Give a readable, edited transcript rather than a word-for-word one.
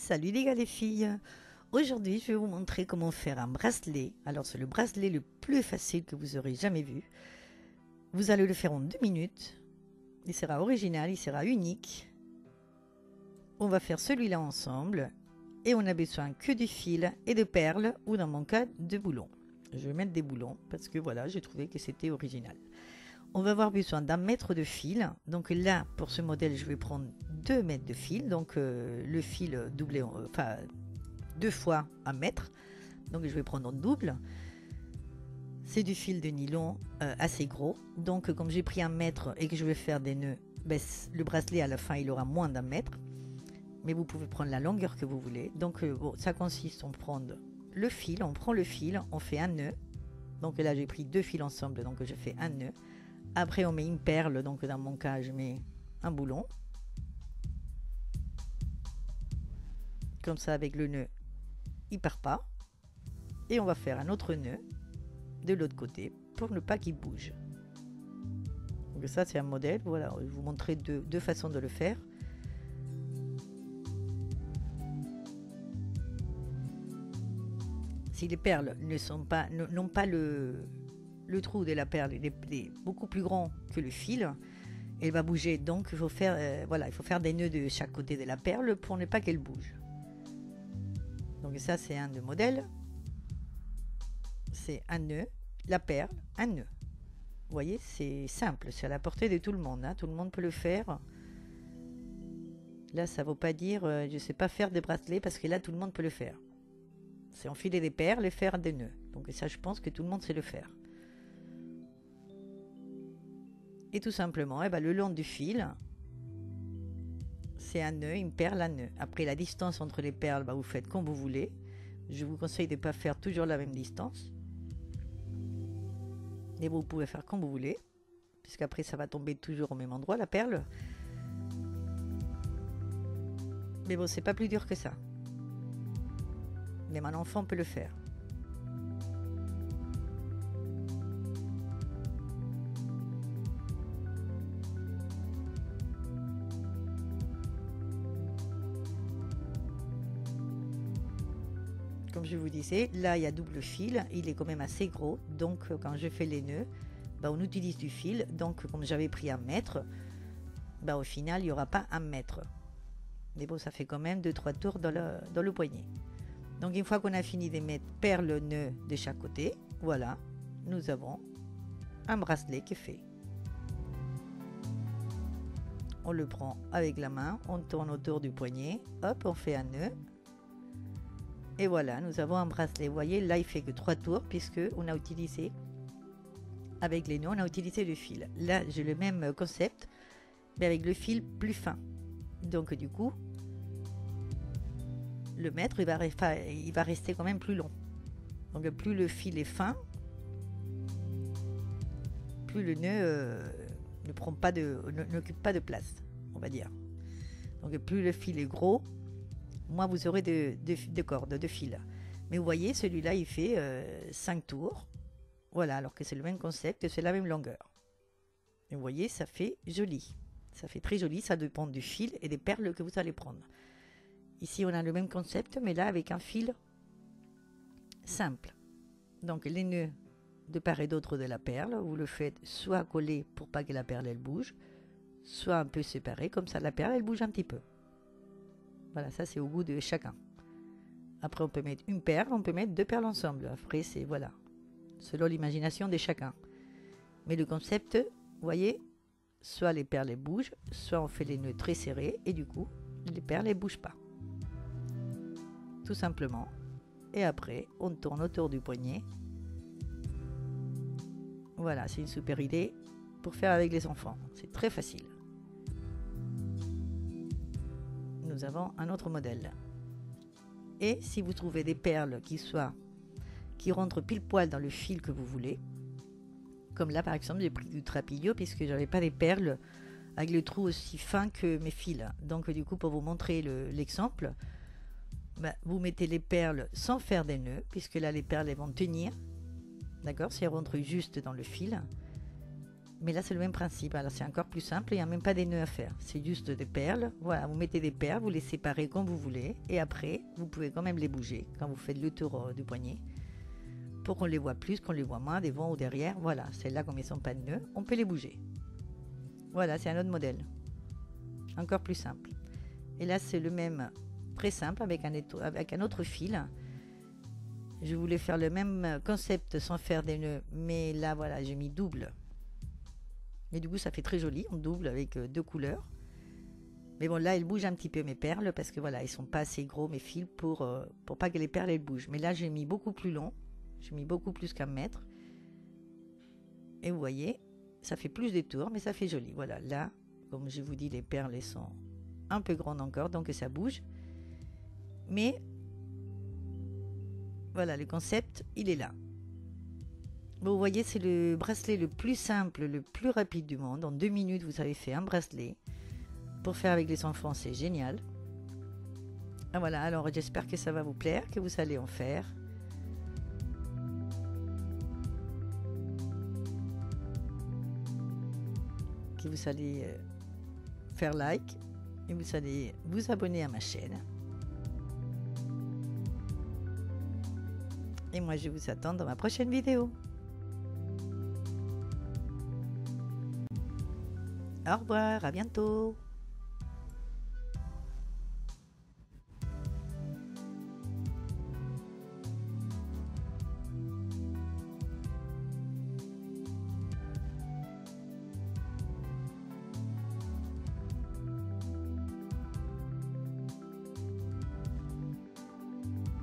Salut les gars les filles. Aujourd'hui je vais vous montrer comment faire un bracelet. Alors c'est le bracelet le plus facile que vous aurez jamais vu. Vous allez le faire en 2 minutes. Il sera original, il sera unique. On va faire celui-là ensemble. Et on a besoin que du fil et de perles ou dans mon cas de boulons. Je vais mettre des boulons parce que voilà, j'ai trouvé que c'était original. On va avoir besoin d'un mètre de fil. Donc là, pour ce modèle, je vais prendre 2 mètres de fil. Donc le fil doublé, enfin 2 fois 1 mètre. Donc je vais prendre en double. C'est du fil de nylon assez gros. Donc comme j'ai pris 1 mètre et que je vais faire des nœuds, ben, le bracelet à la fin, il aura moins d'1 mètre. Mais vous pouvez prendre la longueur que vous voulez. Donc bon, ça consiste en prendre le fil. On prend le fil, on fait un nœud. Donc là, j'ai pris 2 fils ensemble, donc je fais un nœud. Après, on met une perle, donc dans mon cas, je mets un boulon. Comme ça, avec le nœud, il part pas. Et on va faire un autre nœud de l'autre côté pour ne pas qu'il bouge. Donc ça, c'est un modèle. Voilà, je vais vous montrer deux façons de le faire. Si les perles n'ont pas le trou de la perle, il est beaucoup plus grand que le fil, elle va bouger. Donc il faut faire, voilà, il faut faire des nœuds de chaque côté de la perle pour ne pas qu'elle bouge. Donc ça, c'est un des modèles. C'est un nœud, la perle, un nœud. Vous voyez, c'est simple, c'est à la portée de tout le monde, hein. Tout le monde peut le faire. Là, ça ne veut pas dire je ne sais pas faire des bracelets, parce que là, tout le monde peut le faire. C'est enfiler des perles et faire des nœuds. Donc ça, je pense que tout le monde sait le faire. Et tout simplement, le long du fil, c'est un nœud, une perle, un nœud. Après, la distance entre les perles, vous faites comme vous voulez. Je vous conseille de ne pas faire toujours la même distance. Et vous pouvez faire comme vous voulez, puisqu'après, ça va tomber toujours au même endroit, la perle. Mais bon, c'est pas plus dur que ça. Même un enfant peut le faire. Comme je vous disais, là il y a double fil, il est quand même assez gros, donc quand je fais les nœuds, on utilise du fil. Donc comme j'avais pris 1 mètre, au final il n'y aura pas 1 mètre. Mais bon, ça fait quand même 2-3 tours dans le poignet. Donc une fois qu'on a fini de mettre perles, nœuds de chaque côté, voilà, nous avons un bracelet qui est fait. On le prend avec la main, on tourne autour du poignet, hop, on fait un nœud. Et voilà, nous avons un bracelet. Vous voyez, là il fait que 3 tours, puisque on a utilisé, avec les nœuds, on a utilisé le fil. Là, j'ai le même concept, mais avec le fil plus fin. Donc du coup, le mètre, il va rester quand même plus long. Donc plus le fil est fin, plus le nœud n'occupe pas de place, on va dire. Donc plus le fil est gros, moins vous aurez de cordes, de fil. Mais vous voyez, celui-là, il fait 5 tours. Voilà, alors que c'est le même concept, c'est la même longueur. Et vous voyez, ça fait joli. Ça fait très joli, ça dépend du fil et des perles que vous allez prendre. Ici, on a le même concept, mais là, avec un fil simple. Donc, les nœuds de part et d'autre de la perle, vous le faites soit coller pour pas que la perle, elle bouge, soit un peu séparé, comme ça, la perle, elle bouge un petit peu. Voilà, ça, c'est au goût de chacun. Après, on peut mettre une perle, on peut mettre 2 perles ensemble. Après, c'est, voilà, selon l'imagination de chacun. Mais le concept, vous voyez, soit les perles, elles bougent, soit on fait les nœuds très serrés, et du coup, les perles, elles bougent pas. Tout simplement. Et après, on tourne autour du poignet. Voilà, c'est une super idée pour faire avec les enfants. C'est très facile. Nous avons un autre modèle. Et si vous trouvez des perles qui rentrent pile poil dans le fil que vous voulez, comme là par exemple, j'ai pris du trapillo puisque j'avais pas des perles avec le trou aussi fin que mes fils. Donc du coup, pour vous montrer l'exemple, vous mettez les perles sans faire des nœuds, puisque là les perles elles vont tenir, d'accord, si elles rentrent juste dans le fil. Mais là, c'est le même principe. Alors, c'est encore plus simple. Il n'y a même pas des nœuds à faire. C'est juste des perles. Voilà, vous mettez des perles, vous les séparez comme vous voulez. Et après, vous pouvez quand même les bouger quand vous faites le tour du poignet. Pour qu'on les voit plus, qu'on les voit moins, devant ou derrière. Voilà, celles-là, comme ils ne sont pas de nœuds, on peut les bouger. Voilà, c'est un autre modèle. Encore plus simple. Et là, c'est le même, très simple, avec un autre fil. Je voulais faire le même concept sans faire des nœuds. Mais là, voilà, j'ai mis double. Mais du coup, ça fait très joli. On double avec 2 couleurs. Mais bon, là, elles bougent un petit peu mes perles parce que voilà, ils sont pas assez gros mes fils pour pas que les perles elles bougent. Mais là, j'ai mis beaucoup plus long. J'ai mis beaucoup plus qu'un mètre. Et vous voyez, ça fait plus de tours, mais ça fait joli. Voilà, là, comme je vous dis, les perles elles sont un peu grandes encore, donc ça bouge. Mais voilà, le concept, il est là. Bon, vous voyez, c'est le bracelet le plus simple, le plus rapide du monde. En 2 minutes, vous avez fait un bracelet. Pour faire avec les enfants, c'est génial. Ah, voilà, alors j'espère que ça va vous plaire, que vous allez en faire. Que vous allez faire like et vous allez vous abonner à ma chaîne. Et moi, je vous attends dans ma prochaine vidéo. Au revoir, à bientôt.